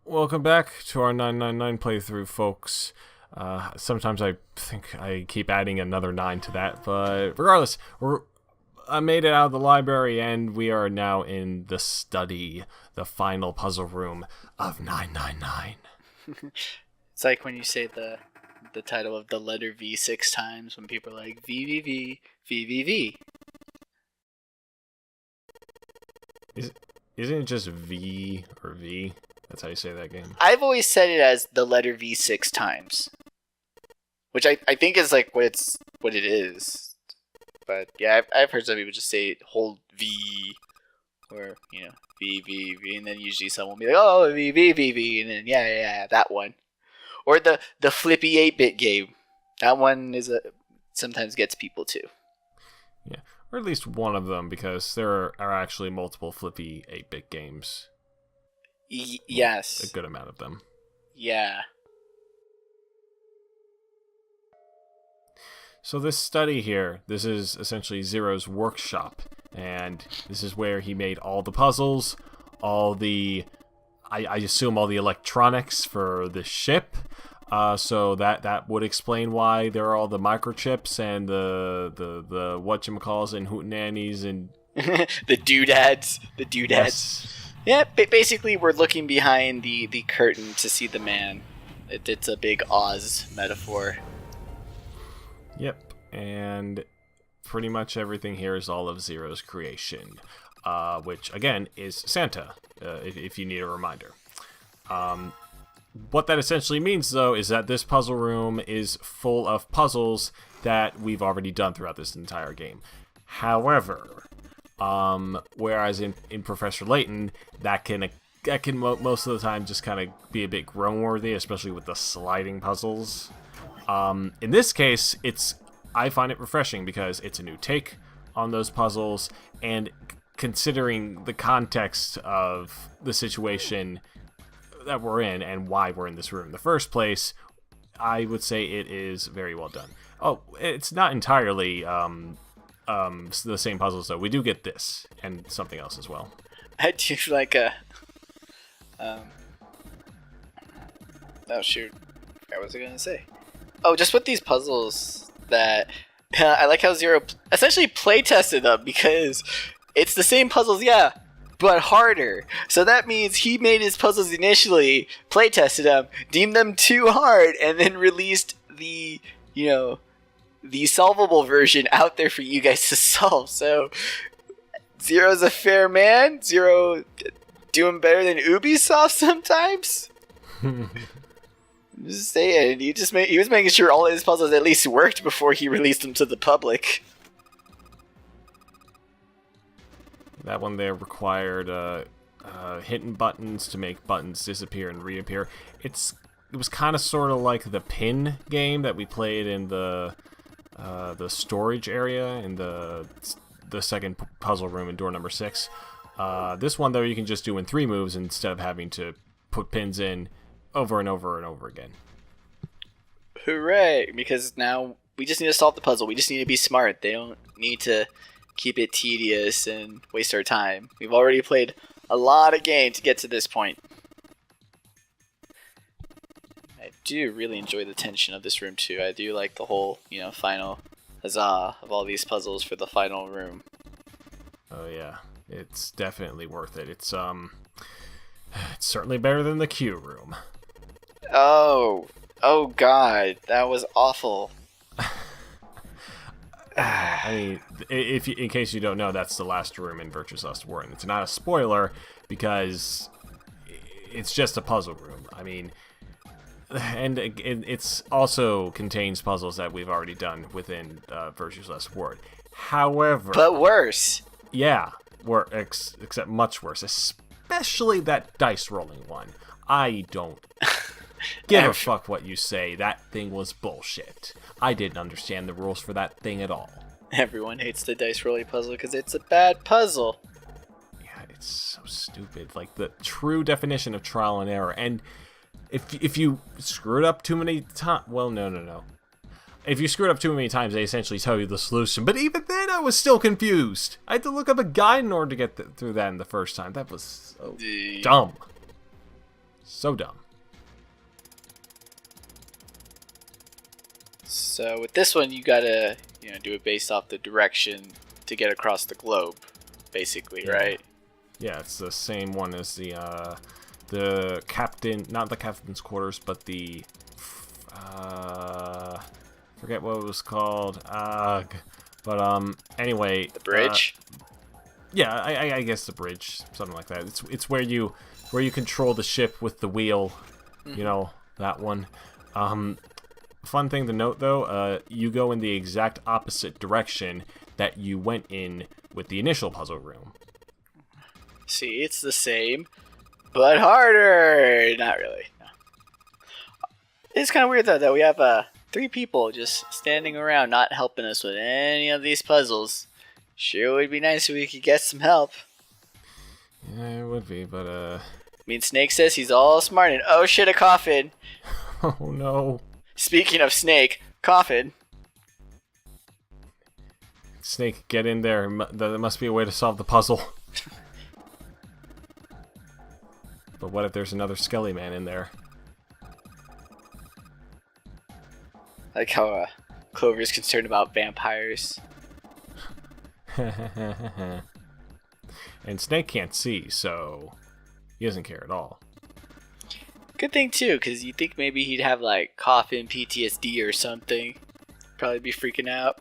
Welcome back to our 999 playthrough, folks. Sometimes I think I keep adding another 9 to that, but regardless, I made it out of the library, and we are now in the study, the final puzzle room of 999. It's like when you say the title of the letter V 6 times when people are like V V V V V V. Isn't it just V or V? That's how you say that game. I've always said it as the letter V 6 times, which I think is like what it is. But yeah, I've heard some people just say hold V, or V V V, and then usually someone will be like, oh, V V V V, and then yeah that one, or the flippy 8-bit game. That one sometimes gets people too. Yeah, or at least one of them, because there are actually multiple flippy 8-bit games. Yes. A good amount of them. Yeah. So this study here, this is essentially Zero's workshop, and this is where he made all the puzzles, all the, I assume all the electronics for the ship, so that would explain why there are all the microchips and the whatchamacalls and hootenannies and... the doodads. Yes. Yeah, basically we're looking behind the curtain to see the man. It's a big Oz metaphor. Yep, and pretty much everything here is all of Zero's creation, which, again, is Santa, if you need a reminder. What that essentially means, though, is that this puzzle room is full of puzzles that we've already done throughout this entire game. However... whereas in Professor Layton, that can most of the time just kind of be a bit groan-worthy, especially with the sliding puzzles. In this case, I find it refreshing because it's a new take on those puzzles, and considering the context of the situation that we're in and why we're in this room in the first place, I would say it is very well done. Oh, it's not entirely the same puzzles, though. We do get this and something else as well. I do like oh shoot, what was I gonna say? Oh, just with these puzzles that I like how Zero essentially play tested them, because it's the same puzzles, yeah, but harder. So that means he made his puzzles initially, play tested them, deemed them too hard, and then released the solvable version out there for you guys to solve. So Zero's a fair man. Zero doing better than Ubisoft sometimes. Just saying, he was making sure all his puzzles at least worked before he released them to the public. That one there required hitting buttons to make buttons disappear and reappear. It was kind of sort of like the pin game that we played in the storage area in the second puzzle room in door number 6. This one, though, you can just do in 3 moves instead of having to put pins in over and over and over again. Hooray! Because now we just need to solve the puzzle. We just need to be smart. They don't need to keep it tedious and waste our time. We've already played a lot of games to get to this point. I do really enjoy the tension of this room too. I do like the whole, final huzzah of all these puzzles for the final room. Oh yeah, it's definitely worth it. It's certainly better than the Q room. Oh God, that was awful. I mean, in case you don't know, that's the last room in Virtue's Last Warden. It's not a spoiler because it's just a puzzle room. I mean. And it's also contains puzzles that we've already done within Virtue's Last Ward. However... But worse. Yeah, except much worse. Especially that dice rolling one. I don't give a fuck what you say. That thing was bullshit. I didn't understand the rules for that thing at all. Everyone hates the dice rolling puzzle because it's a bad puzzle. Yeah, it's so stupid. Like, the true definition of trial and error. And... If you screw it up too many times... Well, no. If you screw it up too many times, they essentially tell you the solution. But even then, I was still confused. I had to look up a guide in order to get through that in the first time. That was so dumb. So dumb. So with this one, you gotta do it based off the direction to get across the globe, basically, Yeah. right? Yeah, it's the same one as the captain, not the captain's quarters, but the forget what it was called. But anyway, The bridge. yeah, I guess the bridge, something like that. It's where you control the ship with the wheel. You know, that one. Fun thing to note though, you go in the exact opposite direction that you went in with the initial puzzle room. See, it's the same, but harder. Not really. No. It's kind of weird though that we have 3 people just standing around, not helping us with any of these puzzles. Sure would be nice if we could get some help. Yeah, it would be, but I mean, Snake says he's all smart and oh shit, a coffin. oh no. Speaking of Snake, coffin. Snake, get in there. There must be a way to solve the puzzle. But what if there's another Skelly Man in there? Like how Clover's concerned about vampires. And Snake can't see, so he doesn't care at all. Good thing too, because you think maybe he'd have like coffin PTSD or something. Probably be freaking out.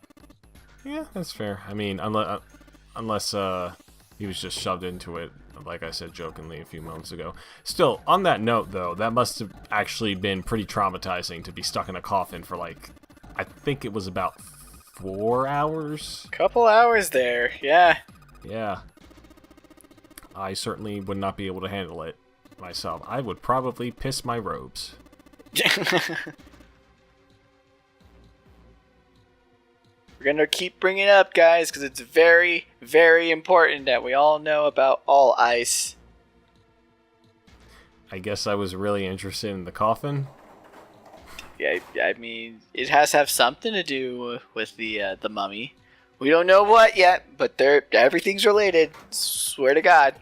Yeah, that's fair. I mean, unless he was just shoved into it, like I said jokingly a few moments ago. Still, on that note though, that must have actually been pretty traumatizing to be stuck in a coffin for like, I think it was about 4 hours. Couple hours there, yeah. Yeah. I certainly would not be able to handle it myself. I would probably piss my robes. We're gonna keep bringing it up, guys, because it's very, very important that we all know about all ice. I guess I was really interested in the coffin. Yeah, I mean, it has to have something to do with the mummy. We don't know what yet, but everything's related. Swear to God.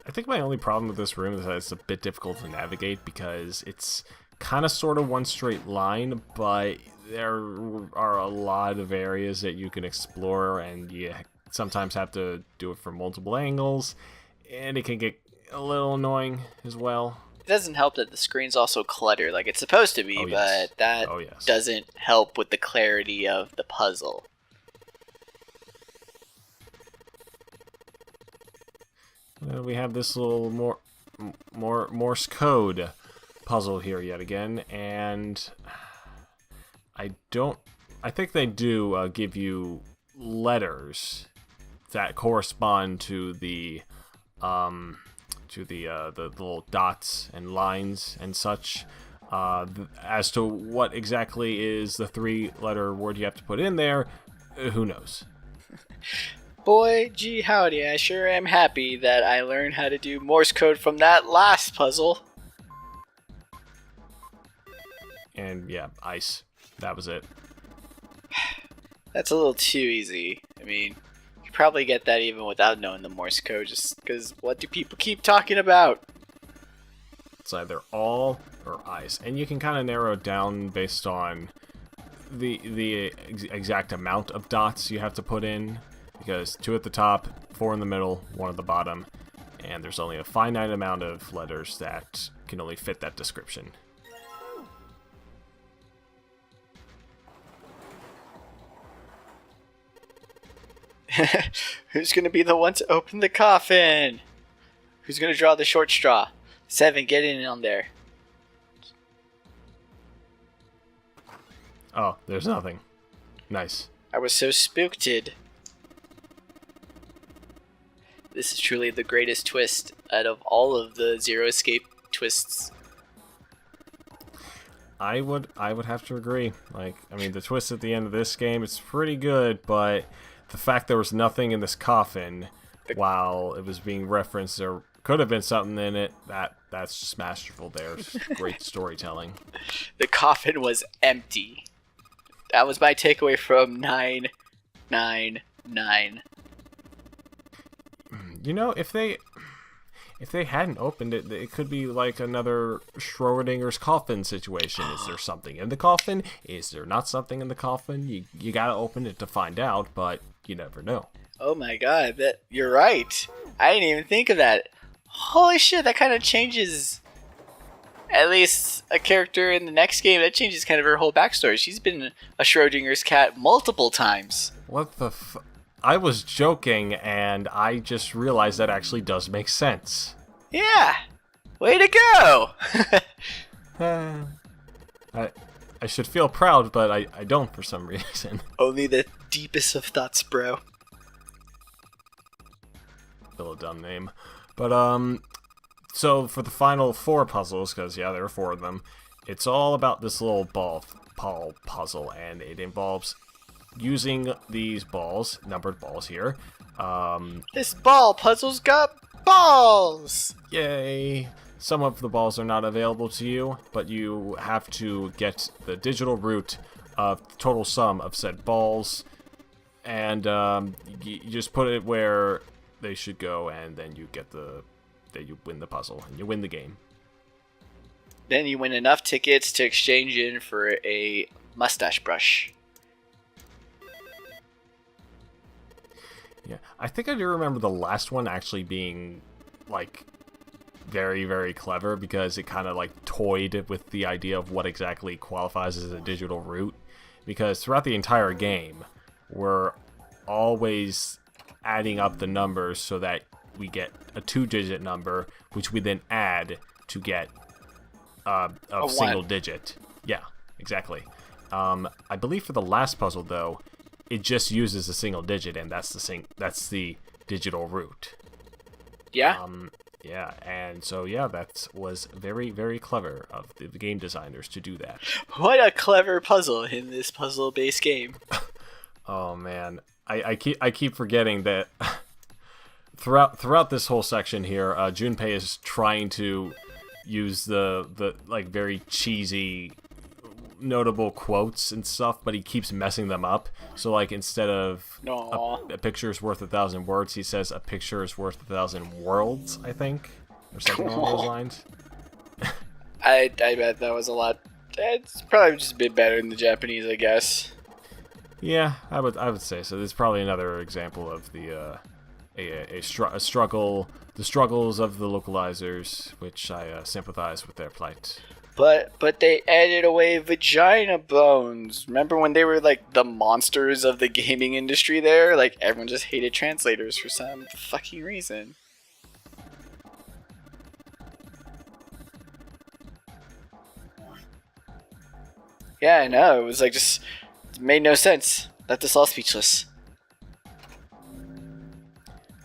I think my only problem with this room is that it's a bit difficult to navigate because it's kind of sort of one straight line, but there are a lot of areas that you can explore, and you sometimes have to do it from multiple angles, and it can get a little annoying as well. It doesn't help that the screen's also cluttered like it's supposed to be, yes. but that doesn't help with the clarity of the puzzle. We have this little more Morse code puzzle here yet again, and I think they do give you letters that correspond to the little dots and lines and such. As to what exactly is the 3-letter word you have to put in there, who knows? Boy, gee howdy, I sure am happy that I learned how to do Morse code from that last puzzle. And yeah, ice. That was it. That's a little too easy. I mean, you could probably get that even without knowing the Morse code, just because what do people keep talking about? It's either all or ice. And you can kind of narrow it down based on the exact amount of dots you have to put in. Because 2 at the top, 4 in the middle, 1 at the bottom, and there's only a finite amount of letters that can only fit that description. Who's gonna be the one to open the coffin? Who's gonna draw the short straw? 7, get in on there. Oh, there's nothing. Nice. I was so spooked. This is truly the greatest twist out of all of the Zero Escape twists. I would have to agree. Like, I mean, the twist at the end of this game, it's pretty good, but the fact there was nothing in this coffin while it was being referenced, there could have been something in it, that's just masterful there. It's great storytelling. The coffin was empty. That was my takeaway from 999. You know, if they if they hadn't opened it, it could be like another Schrodinger's coffin situation. Is there something in the coffin? Is there not something in the coffin? You gotta open it to find out, but you never know. Oh my god, you're right. I didn't even think of that. Holy shit, that kind of changes at least a character in the next game. That changes kind of her whole backstory. She's been a Schrodinger's cat multiple times. What the I was joking, and I just realized that actually does make sense. Yeah! Way to go! I should feel proud, but I don't for some reason. Only the deepest of thoughts, bro. Still a dumb name. But, so for the final 4 puzzles, because, yeah, there are 4 of them, it's all about this little ball puzzle, and it involves using these balls, numbered balls here. This ball puzzle's got balls! Yay! Some of the balls are not available to you, but you have to get the digital root of the total sum of said balls, and you just put it where they should go, and then you get you win the puzzle, and you win the game. Then you win enough tickets to exchange in for a mustache brush. Yeah, I think I do remember the last one actually being, like, very, very clever, because it kind of, like, toyed with the idea of what exactly qualifies as a digital root. Because throughout the entire game, we're always adding up the numbers so that we get a 2-digit number, which we then add to get a single digit. Yeah, exactly. I believe for the last puzzle, though, it just uses a single digit, and that's the digital root. Yeah. Yeah, and so yeah, that was very, very clever of the game designers to do that. What a clever puzzle in this puzzle-based game. Oh man, I keep forgetting that throughout this whole section here, Junpei is trying to use the like very cheesy notable quotes and stuff, but he keeps messing them up. So like instead of a picture is worth 1,000 words, he says a picture is worth 1,000 worlds, I think, or something along those lines. I bet that was a lot. It's probably just a bit better in the Japanese, I guess. Yeah, I would say so. There's probably another example of the a struggle, the struggles of the localizers, which I sympathize with their plight. But they added away vagina bones. Remember when they were like the monsters of the gaming industry there? Like everyone just hated translators for some fucking reason. Yeah, I know. It was like just it made no sense. Left us all speechless.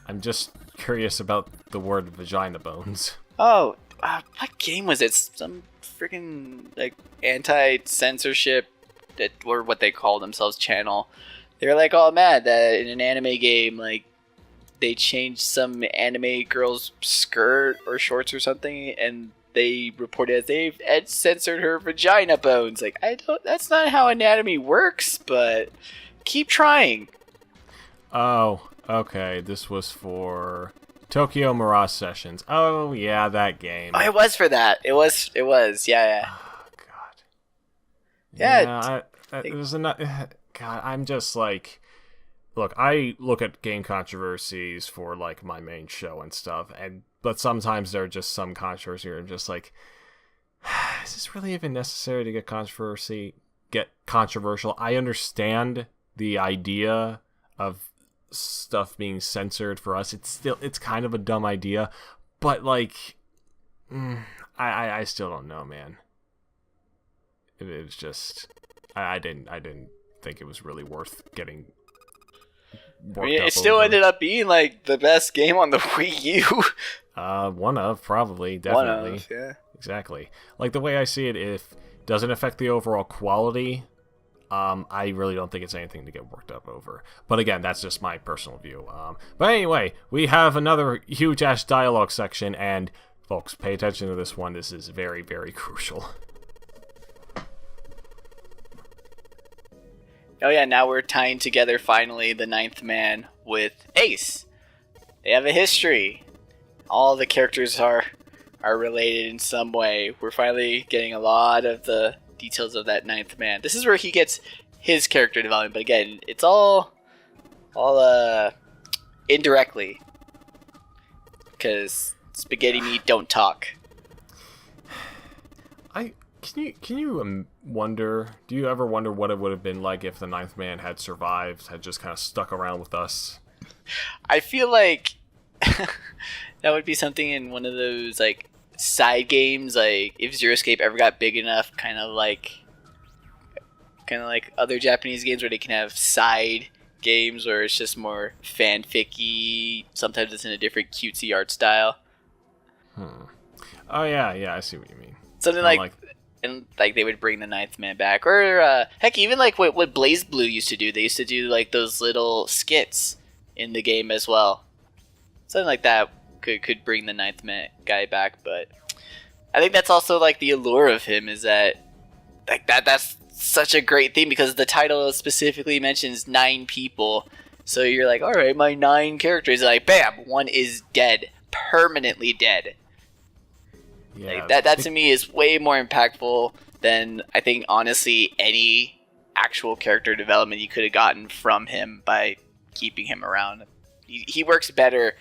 I'm just curious about the word vagina bones. Oh, what game was it? Some freaking like anti-censorship, or what they call themselves, channel. They were like all mad that in an anime game, like they changed some anime girl's skirt or shorts or something, and they reported they had censored her vagina bones. Like that's not how anatomy works, but keep trying. Oh, okay. This was for Tokyo Mirage Sessions. Oh, yeah, that game. Oh, it was for that. It was. Yeah. Oh, God. Yeah. It was enough. God, I'm just like, look, I look at game controversies for like my main show and stuff, but sometimes there are just some controversy where I'm just like, is this really even necessary to get controversial? I understand the idea of stuff being censored for us. It's kind of a dumb idea, but like I still don't know, man. It was just I didn't think it was really worth getting worked up it still over. ended up being like the best game on the Wii U. One of, probably, definitely. One of, yeah. Exactly. Like the way I see it, if it doesn't affect the overall quality, I really don't think it's anything to get worked up over. But again, that's just my personal view. But anyway, we have another huge-ass dialogue section, and folks, pay attention to this one. This is very, very crucial. Oh yeah, now we're tying together finally the ninth man with Ace. They have a history. all the characters are related in some way. We're finally getting a lot of the details of that ninth man. This is where he gets his character development, but again, it's all indirectly, because spaghetti meat don't talk. Can you wonder? Do you ever wonder what it would have been like if the ninth man had survived, had just kind of stuck around with us? I feel like that would be something in one of those like side games, like if Zero Escape ever got big enough, kind of like other Japanese games where they can have side games where it's just more fanficky. Sometimes it's in a different cutesy art style. Oh yeah, I see what you mean. Something like and like they would bring the ninth man back, or heck, even like what BlazBlue used to do. They used to do like those little skits in the game as well. Something like that could bring the ninth man guy back, but I think that's also like the allure of him, is that like that's such a great thing, because the title specifically mentions 9 people. So you're like, all right, my 9 characters, like bam, one is dead, permanently dead. Yeah, like, that to me is way more impactful than I think honestly any actual character development you could have gotten from him by keeping him around. He works better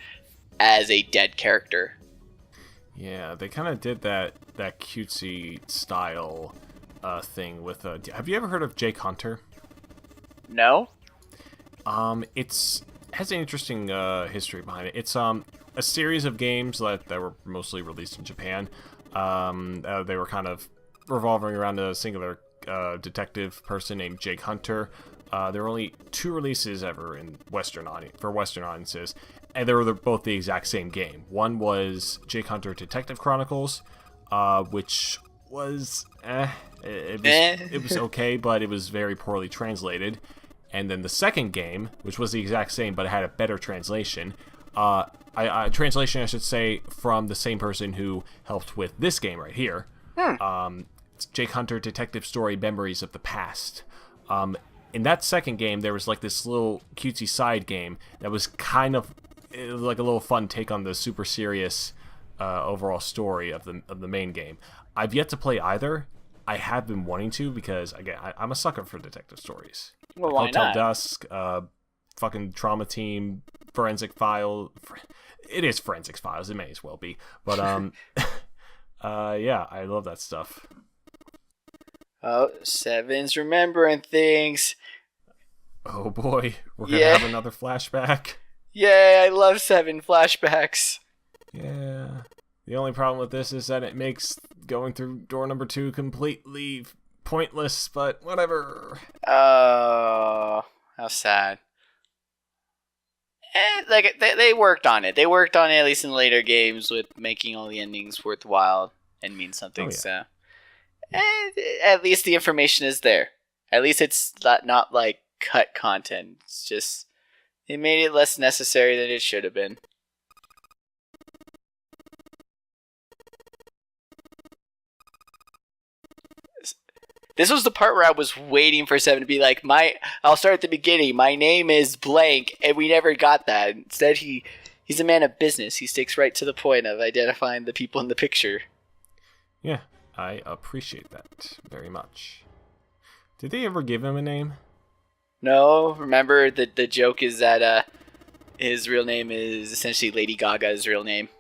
as a dead character. Yeah, they kind of did that cutesy style thing with. Have you ever heard of Jake Hunter? No. It has an interesting history behind it. It's a series of games that were mostly released in Japan. They were kind of revolving around a singular detective person named Jake Hunter. There were only 2 releases ever in Western audiences, and they were both the exact same game. One was Jake Hunter Detective Chronicles, which was it was okay, but it was very poorly translated. And then the second game, which was the exact same, but it had a better translation. Translation, I should say, from the same person who helped with this game right here. It's Jake Hunter Detective Story Memories of the Past. In that second game, there was like this little cutesy side game that was kind of like a little fun take on the super serious overall story of the main game. I've yet to play either. I have been wanting to, because again, I'm a sucker for detective stories. Well, like why Hotel not? Dusk, fucking Trauma Team, Forensic Files. It is Forensic Files. It may as well be. But yeah, I love that stuff. Oh, Seven's remembering things. Oh boy, we're gonna have another flashback. Yay, I love 7 flashbacks. Yeah. The only problem with this is that it makes going through door number 2 completely pointless, but whatever. Oh, how sad. Like they worked on it. They worked on it, at least in later games, with making all the endings worthwhile and mean something. Oh, yeah. So, at least the information is there. At least it's not like cut content. It's just it made it less necessary than it should have been. This was the part where I was waiting for 7 to be like, I'll start at the beginning. My name is blank, and we never got that. Instead, he's a man of business. He sticks right to the point of identifying the people in the picture. Yeah, I appreciate that very much. Did they ever give him a name? No, remember the joke is that his real name is essentially Lady Gaga's real name.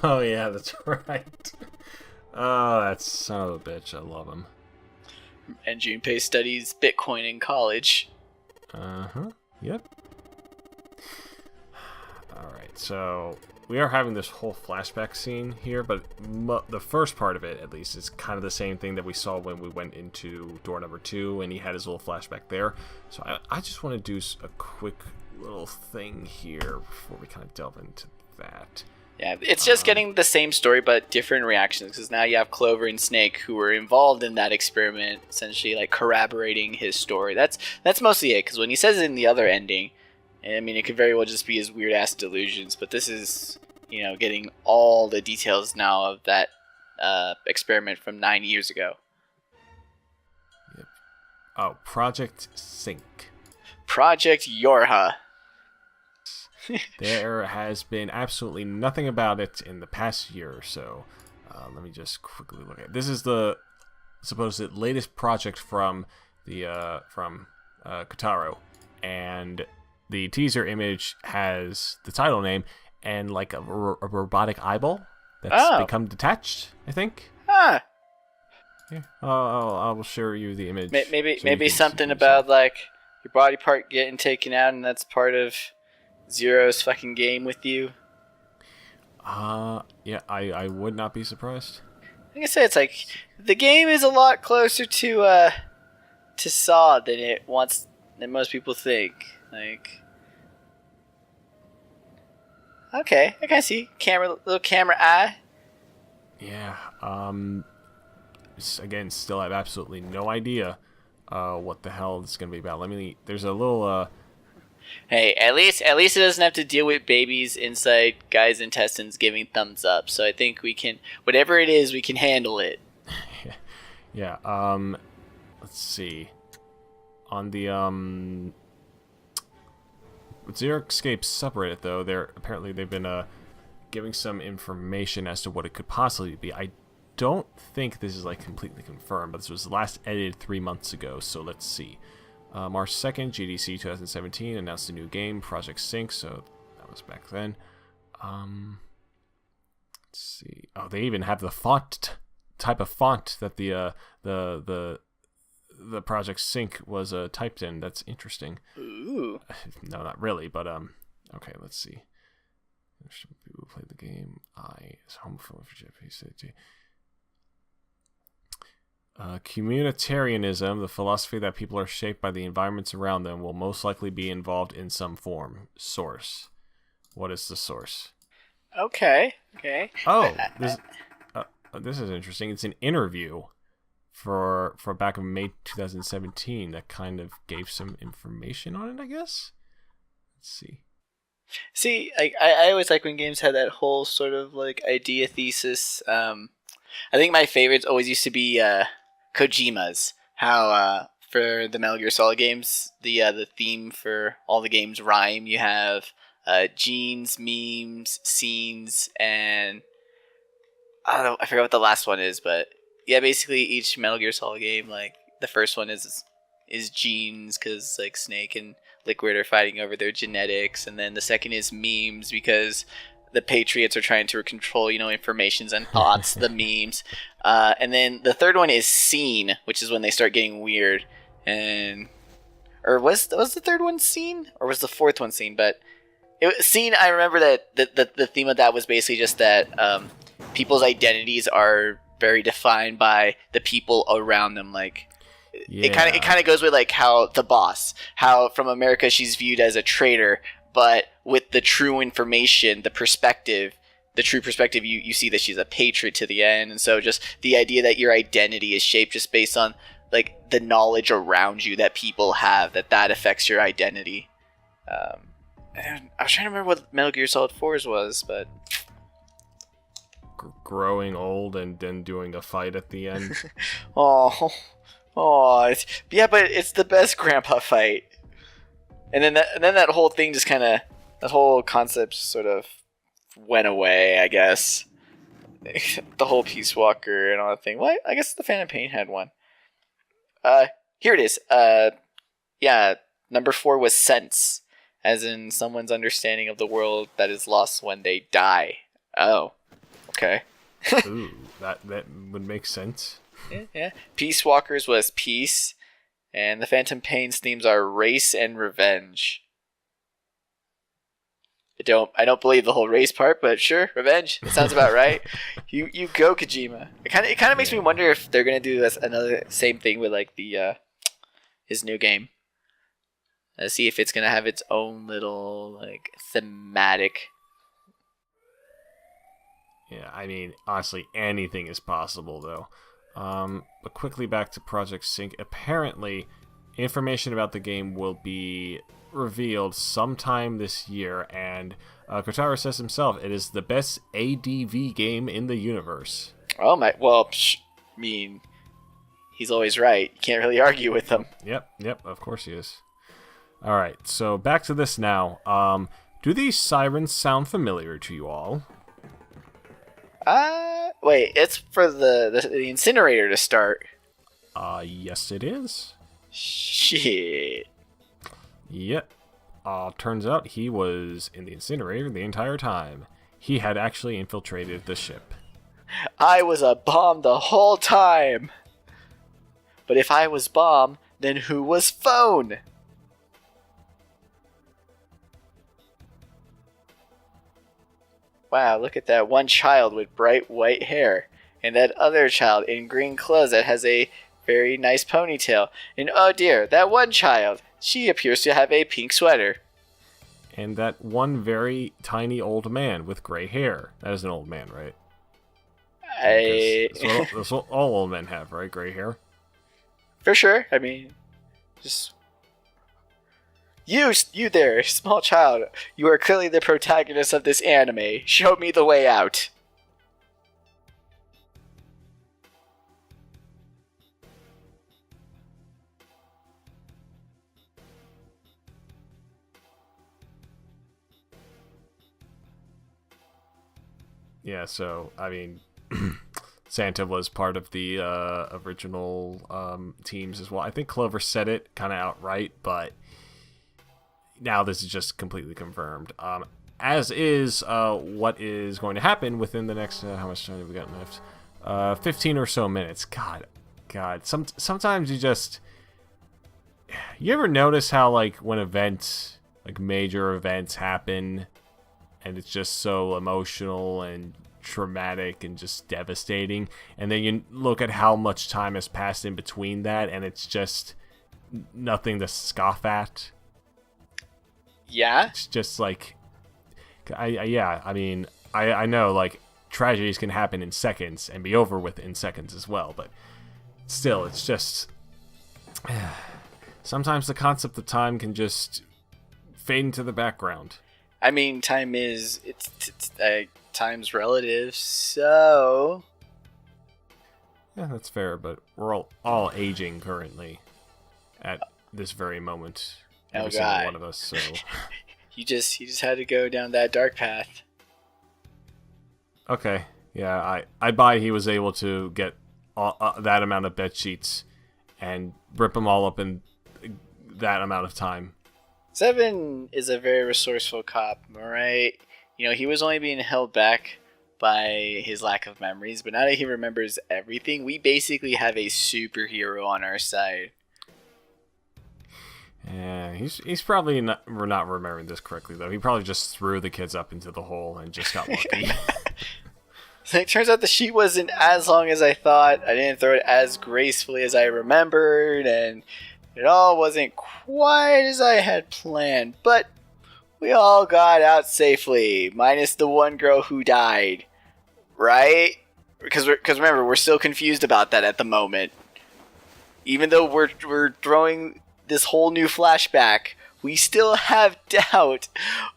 Oh yeah, that's right. Oh, that son of a bitch. I love him. And Junpei studies Bitcoin in college. Yep. Alright, so we are having this whole flashback scene here, but the first part of it, at least, is kind of the same thing that we saw when we went into door number 2, and he had his little flashback there. So I just want to do a quick little thing here before we kind of delve into that. Yeah, it's just getting the same story but different reactions, because now you have Clover and Snake who were involved in that experiment, essentially like corroborating his story. That's mostly it, because when he says it in the other ending, I mean, it could very well just be his weird ass delusions, but this is, getting all the details now of that experiment from 9 years ago. Yep. Oh, Project Sync. Project Yorha. There has been absolutely nothing about it in the past year or so. Let me just quickly look at it. This is the supposed latest project from Kotaro, and the teaser image has the title name and like a robotic eyeball that's become detached, I think. Ah. Yeah. I'll show you the image. Maybe something about like your body part getting taken out, and that's part of Zero's fucking game with you. Yeah, I would not be surprised. Like I said, it's like the game is a lot closer to Saw than most people think. Like, okay, I kind of see little camera eye. Yeah. Again, still have absolutely no idea what the hell it's gonna be about. There's a little. Hey, at least it doesn't have to deal with babies inside guys' intestines giving thumbs up. So I think we can, whatever it is, we can handle it. Yeah. Let's see. On the Zero Escape subreddit, though, they've been giving some information as to what it could possibly be. I don't think this is like completely confirmed, but this was last edited 3 months ago. So let's see. March 2nd, GDC 2017 announced a new game, Project Sync. So that was back then. Let's see. Oh, they even have the type of font that the Project Sync was typed in. That's interesting. Ooh. No, not really, but okay, let's see. People play the game. I is homophobic for Japanese. Communitarianism, the philosophy that people are shaped by the environments around them, will most likely be involved in some form. Source. What is the source? Okay. Oh, this is interesting. It's an interview for back in May 2017 that kind of gave some information on it, I guess. Let's see. See, I always like when games have that whole sort of like idea thesis. I think my favorites always used to be Kojima's. How for the Metal Gear Solid games, the theme for all the games rhyme. You have genes, memes, scenes, and I forget what the last one is, but yeah, basically each Metal Gear Solid game, like the first one is genes because like Snake and Liquid are fighting over their genetics, and then the second is memes because the Patriots are trying to control, informations and thoughts, the memes. And then the third one is scene, which is when they start getting weird. Or was the third one scene? Or was the fourth one scene? But scene, I remember that the theme of that was basically just that people's identities are very defined by the people around them. Like, yeah. It kind of goes with like how the boss, how from America she's viewed as a traitor, but with the true information, the true perspective, you see that she's a patriot to the end. And so just the idea that your identity is shaped just based on like the knowledge around you that people have, that affects your identity. And I was trying to remember what Metal Gear Solid 4's was, but growing old and then doing a fight at the end. oh, yeah, but it's the best grandpa fight. And then that whole thing just kind of, that whole concept sort of went away, I guess. The whole Peace Walker and all that thing. Well, I guess the Phantom Pain had one. Here it is. Yeah, number 4 was sense, as in someone's understanding of the world that is lost when they die. Oh, okay. Ooh, that would make sense. Yeah. Peace Walkers was peace. And the Phantom Pain's themes are race and revenge. I don't believe the whole race part, but sure, revenge. That sounds about right. You go, Kojima. It kind of makes me wonder if they're gonna do another same thing with like the his new game. See if it's gonna have its own little like thematic. Yeah, I mean, honestly, anything is possible though. But quickly back to Project Sync. Apparently, information about the game will be revealed sometime this year, and Kotaro says himself, it is the best ADV game in the universe. Oh my! Well, I mean, he's always right. You can't really argue with him. Yep. Of course he is. All right, so back to this now. Do these sirens sound familiar to you all? Wait, it's for the incinerator to start. Yes it is. Shit. Yep. Turns out he was in the incinerator the entire time. He had actually infiltrated the ship. I was a bomb the whole time. But if I was bomb, then who was phone? Wow, look at that one child with bright white hair. And that other child in green clothes that has a very nice ponytail. And oh dear, that one child. She appears to have a pink sweater. And that one very tiny old man with gray hair. That is an old man, right? That's what all old men have, right? Gray hair? For sure. I mean, just... You there, small child. You are clearly the protagonist of this anime. Show me the way out. Yeah, so, I mean, Santa was part of the original teams as well. I think Clover said it kind of outright, but now this is just completely confirmed. As is what is going to happen within the next, how much time have we got left? 15 or so minutes. God. Sometimes you ever notice how, like, when major events happen, and it's just so emotional and traumatic and just devastating, and then you look at how much time has passed in between that, and it's just nothing to scoff at. Yeah? It's just like, I mean, I know, like, tragedies can happen in seconds and be over with in seconds as well, but still, it's just... sometimes the concept of time can just fade into the background. I mean, time's relative, so... Yeah, that's fair, but we're all aging currently at this very moment. Every single one of us, so... You just had to go down that dark path. Okay, yeah, I buy he was able to get that amount of bed sheets and rip them all up in that amount of time. Seven is a very resourceful cop, alright? You know, he was only being held back by his lack of memories, but now that he remembers everything, we basically have a superhero on our side. Yeah, he's probably not remembering this correctly, though. He probably just threw the kids up into the hole and just got lucky. So it turns out the sheet wasn't as long as I thought. I didn't throw it as gracefully as I remembered, and it all wasn't quite as I had planned. But we all got out safely, minus the one girl who died. Right? Because remember, we're still confused about that at the moment. Even though we're throwing this whole new flashback, we still have doubt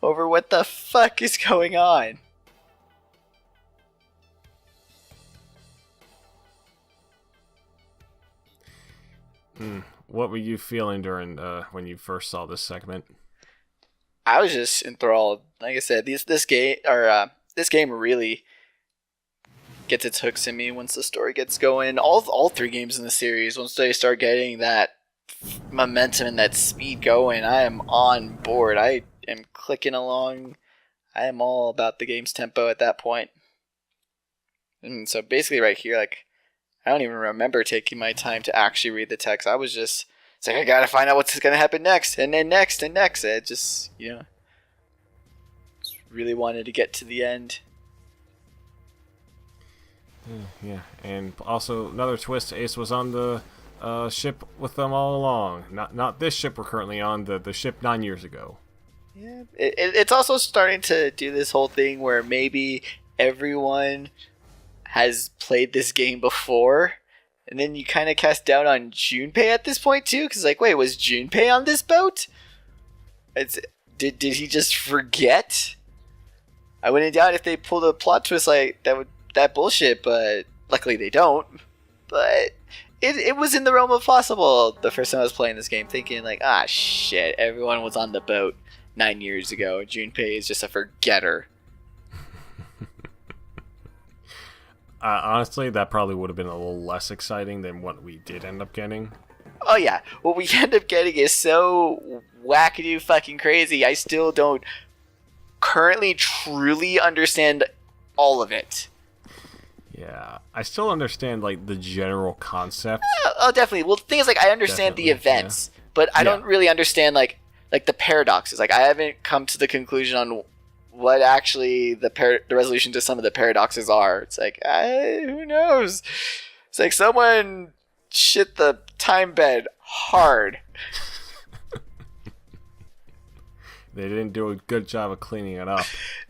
over what the fuck is going on. What were you feeling during when you first saw this segment? I was just enthralled. Like I said, this game really gets its hooks in me once the story gets going. All three games in the series, once they start getting that momentum and that speed going, I am on board. I am clicking along. I am all about the game's tempo at that point. And so basically right here, like, I don't even remember taking my time to actually read the text. I was just, it's like, I gotta find out what's gonna happen next, and then next, and next. It just, just really wanted to get to the end. Yeah, and also another twist, Ace was on the ship with them all along. Not this ship we're currently on, the ship 9 years ago. Yeah, it's also starting to do this whole thing where maybe everyone has played this game before, and then you kind of cast doubt on Junpei at this point too, because like, wait, was Junpei on this boat? Did he just forget? I wouldn't doubt if they pulled a plot twist like that bullshit, but luckily they don't. But it was in the realm of possible the first time I was playing this game, thinking like, shit, everyone was on the boat. 9 years ago. Junpei is just a forgetter. Honestly, that probably would have been a little less exciting than what we did end up getting. Oh yeah, what we end up getting is so wackadoo fucking crazy. I still don't currently truly understand all of it. Yeah, I still understand like the general concept. Oh, definitely. Well, the thing is, like, I understand the events, but I don't really understand like the paradoxes. Like, I haven't come to the conclusion on what actually the resolution to some of the paradoxes are. It's like, who knows? It's like someone shit the time bed hard. They didn't do a good job of cleaning it up.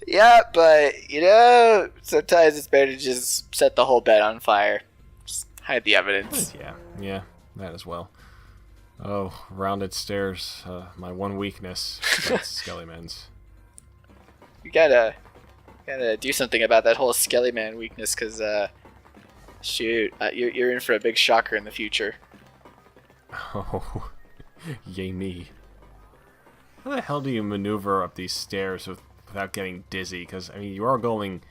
Yeah, but, sometimes it's better to just set the whole bed on fire. Just hide the evidence. Yeah, that as well. Oh, rounded stairs. My one weakness. That's Skellyman's. You gotta do something about that whole Skellyman weakness, because, you're in for a big shocker in the future. Oh, yay me. How the hell do you maneuver up these stairs without getting dizzy? Because, I mean, you are going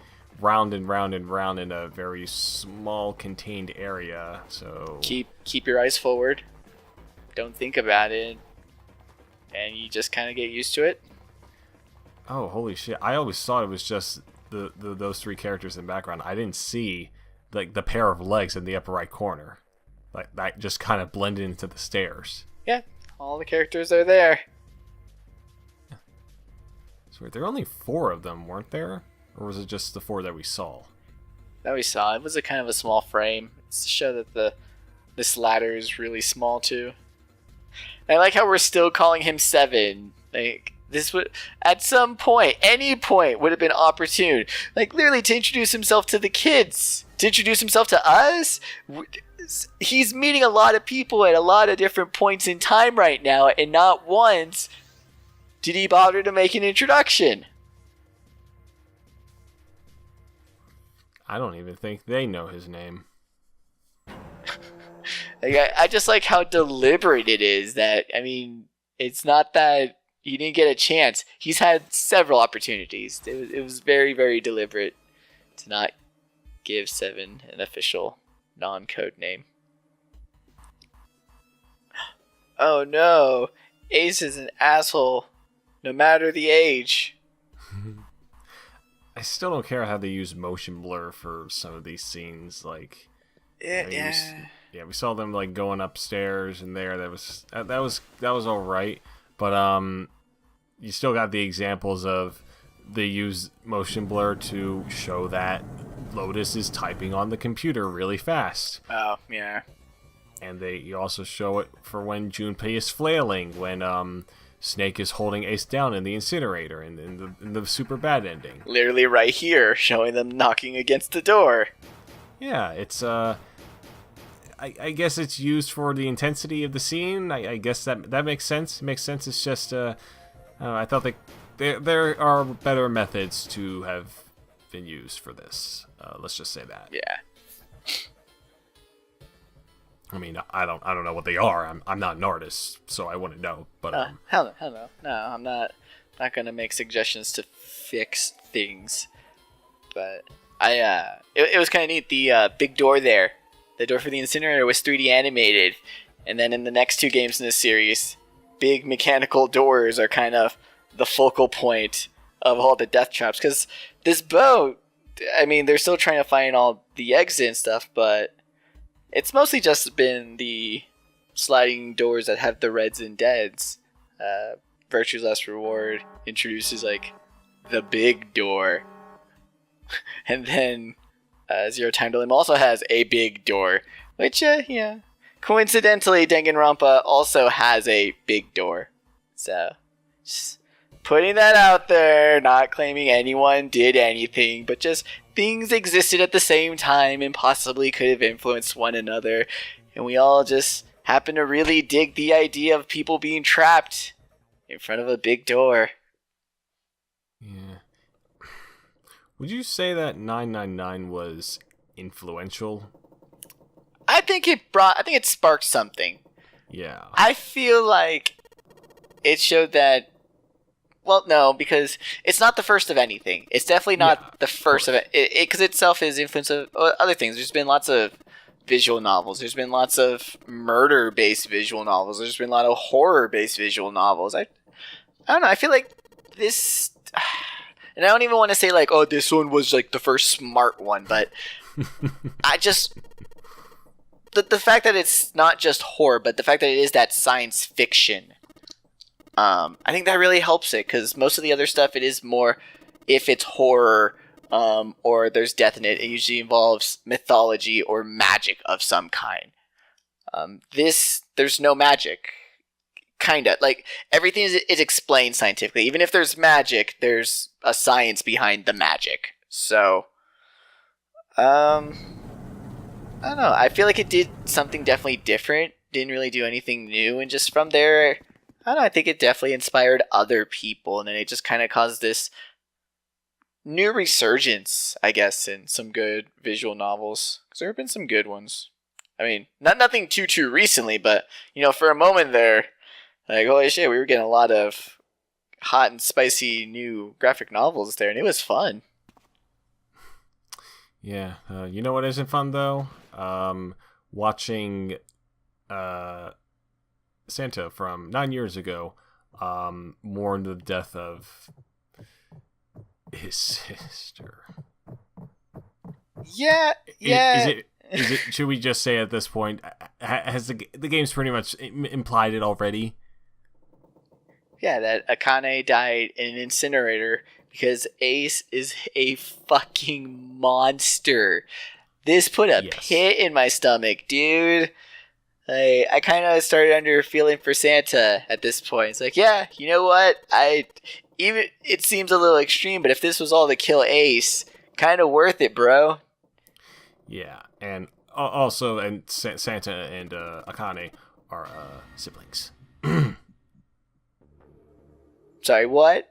round and round and round in a very small, contained area, so... Keep your eyes forward. Don't think about it. And you just kind of get used to it. Oh, holy shit. I always thought it was just those three characters in the background. I didn't see, like, the pair of legs in the upper right corner. Like, that just kind of blended into the stairs. Yeah, all the characters are there. So there were only 4 of them, weren't there? Or was it just the 4 that we saw? That we saw. It was a kind of a small frame. It's to show that this ladder is really small too. And I like how we're still calling him 7. Like, this would, at some point, any point would have been opportune. Like, literally to introduce himself to the kids. To introduce himself to us. He's meeting a lot of people at a lot of different points in time right now, and not once did he bother to make an introduction? I don't even think they know his name. I just like how deliberate it is that, I mean, it's not that he didn't get a chance. He's had several opportunities. It was very, very deliberate to not give 7 an official non-code name. Oh no, Ace is an asshole. No matter the age. I still don't care how they use motion blur for some of these scenes. Like, we saw them like going upstairs and there. That was all right. But you still got the examples of they use motion blur to show that Lotus is typing on the computer really fast. Oh yeah. And you also show it for when Junpei is flailing, when Snake is holding Ace down in the incinerator in the super bad ending. Literally right here, showing them knocking against the door. Yeah, it's I guess it's used for the intensity of the scene. I guess that makes sense. It makes sense. It's just I thought there are better methods to have been used for this. Let's just say that. Yeah. I mean, I don't know what they are. I'm not an artist, so I wouldn't know. But hell no. No, I'm not gonna make suggestions to fix things. But it was kind of neat. The big door there, the door for the incinerator was 3D animated, and then in the next 2 games in this series, big mechanical doors are kind of the focal point of all the death traps. Because this boat, I mean, they're still trying to find all the exit and stuff, but it's mostly just been the sliding doors that have the reds and deads. Virtue's Last Reward introduces, like, the big door. And then Zero Time Dilemma also has a big door. Which, yeah. Coincidentally, Danganronpa also has a big door. So, just putting that out there, not claiming anyone did anything, but just things existed at the same time and possibly could have influenced one another. And we all just happen to really dig the idea of people being trapped in front of a big door. Yeah. Would you say that 999 was influential? I think it sparked something. Yeah. I feel like it showed that Well, no, because it's not the first of anything. It's definitely not the first of it. Because itself is influence of other things. There's been lots of visual novels. There's been lots of murder-based visual novels. There's been a lot of horror-based visual novels. I don't know. I feel like this... And I don't even want to say, like, oh, this one was, like, the first smart one, but I just... The fact that it's not just horror, but the fact that it is that science fiction, I think that really helps it, because most of the other stuff, it is more, if it's horror, or there's death in it, it usually involves mythology or magic of some kind. There's no magic. Kinda. Like, everything is explained scientifically. Even if there's magic, there's a science behind the magic. So, I don't know. I feel like it did something definitely different. Didn't really do anything new. And just from there, I don't know, I think it definitely inspired other people. And then it just kind of caused this new resurgence, I guess, in some good visual novels. Because there have been some good ones. I mean, nothing too recently, but, for a moment there, like, holy shit, we were getting a lot of hot and spicy new graphic novels there, and it was fun. Yeah. You know what isn't fun, though? Watching Santa from 9 years ago mourn the death of his sister. Yeah. Is it? Should we just say at this point, has the game's pretty much implied it already? Yeah, that Akane died in an incinerator because Ace is a fucking monster. This put a pit in my stomach, dude. I kind of started under a feeling for Santa at this point. It's like, yeah, you know what? It seems a little extreme, but if this was all to kill Ace, kind of worth it, bro. Yeah, and also, and Santa and Akane are siblings. Sorry, what?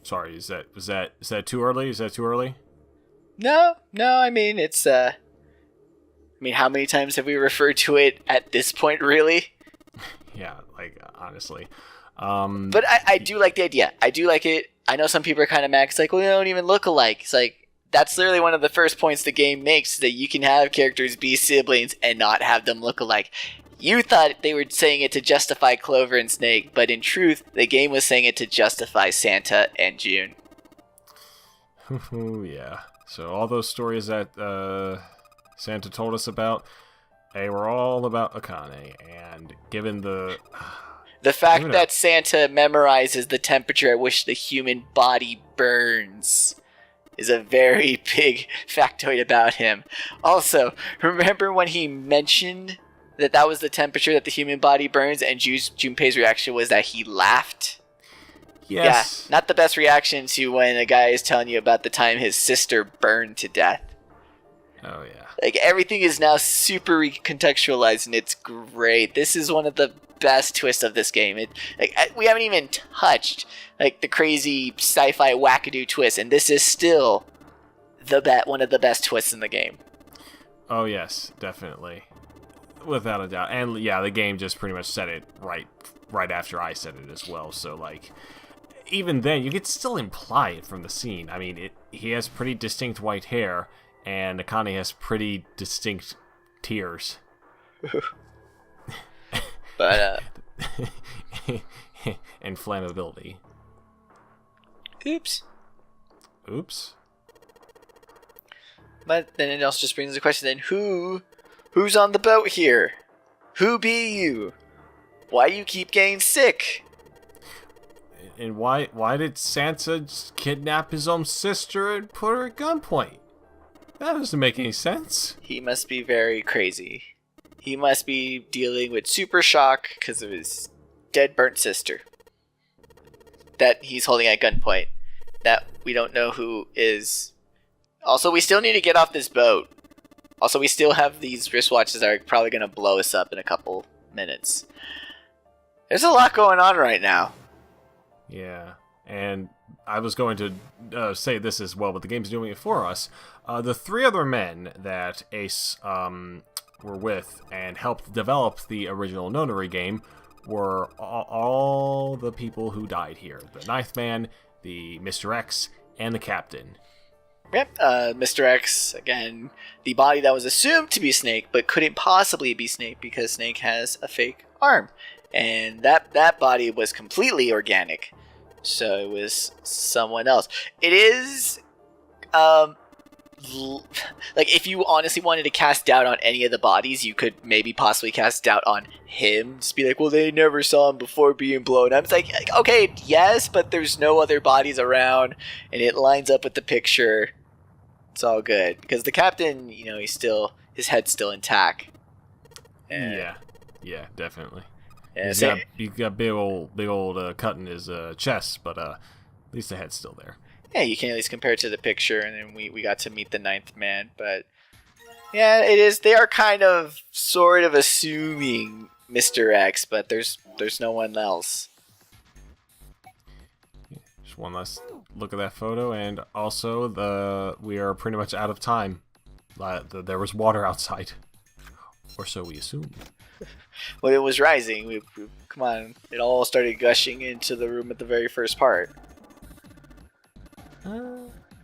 Sorry, is that too early? Is that too early? No, I mean, it's, how many times have we referred to it at this point, really? Yeah, like, honestly. But I do like the idea. I do like it. I know some people are kind of mad. It's like, well, they don't even look alike. It's like, that's literally one of the first points the game makes, that you can have characters be siblings and not have them look alike. You thought they were saying it to justify Clover and Snake, but in truth, the game was saying it to justify Santa and June. Yeah. So all those stories that Santa told us about, they were all about Akane, and given the fact that Santa memorizes the temperature at which the human body burns is a very big factoid about him. Also, remember when he mentioned that was the temperature that the human body burns, and Junpei's reaction was that he laughed? Yes. Yeah, not the best reaction to when a guy is telling you about the time his sister burned to death. Oh, yeah. Like, everything is now super recontextualized, and it's great. This is one of the best twists of this game. We haven't even touched, like, the crazy sci-fi wackadoo twist, and this is still one of the best twists in the game. Oh, yes, definitely. Without a doubt. And, yeah, the game just pretty much said it right after I said it as well, so, like, even then, you could still imply it from the scene. I mean, he has pretty distinct white hair, and Akane has pretty distinct tears. But, and flammability. Oops. But then it also just brings the question, then who's on the boat here? Who be you? Why you keep getting sick? And why did Santa just kidnap his own sister and put her at gunpoint? That doesn't make any sense. He must be very crazy. He must be dealing with super shock because of his dead burnt sister that he's holding at gunpoint, that we don't know who is. Also, we still need to get off this boat. Also, we still have these wristwatches that are probably going to blow us up in a couple minutes. There's a lot going on right now. Yeah, and I was going to say this as well, but the game's doing it for us. The three other men that Ace were with and helped develop the original Nonary game were all the people who died here. The Ninth Man, the Mr. X, and the Captain. Yep, Mr. X, again, the body that was assumed to be Snake, but couldn't possibly be Snake because Snake has a fake arm. And that body was completely organic. So it was someone else. It is, like, if you honestly wanted to cast doubt on any of the bodies, you could maybe possibly cast doubt on him. Just be like, well, they never saw him before being blown up. It's like, okay, yes, but there's no other bodies around, and it lines up with the picture. It's all good. Because the Captain, you know, his head's still intact. Yeah, definitely. Yeah, He's got big old cut in his chest, but at least the head's still there. Yeah, you can at least compare it to the picture, and then we got to meet the Ninth Man. But yeah, it is. They are kind of sort of assuming Mr. X, but there's no one else. Just one last look at that photo, and also we are pretty much out of time. There was water outside, or so we assumed. Well, it was rising. Come on, it all started gushing into the room at the very first part.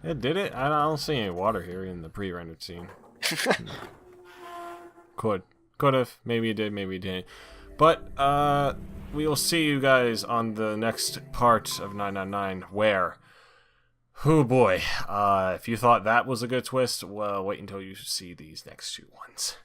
It did it? I don't see any water here in the pre-rendered scene. Could have. Maybe it did, maybe it didn't. But we will see you guys on the next part of 999 where, oh boy, if you thought that was a good twist, well, wait until you see these next two ones.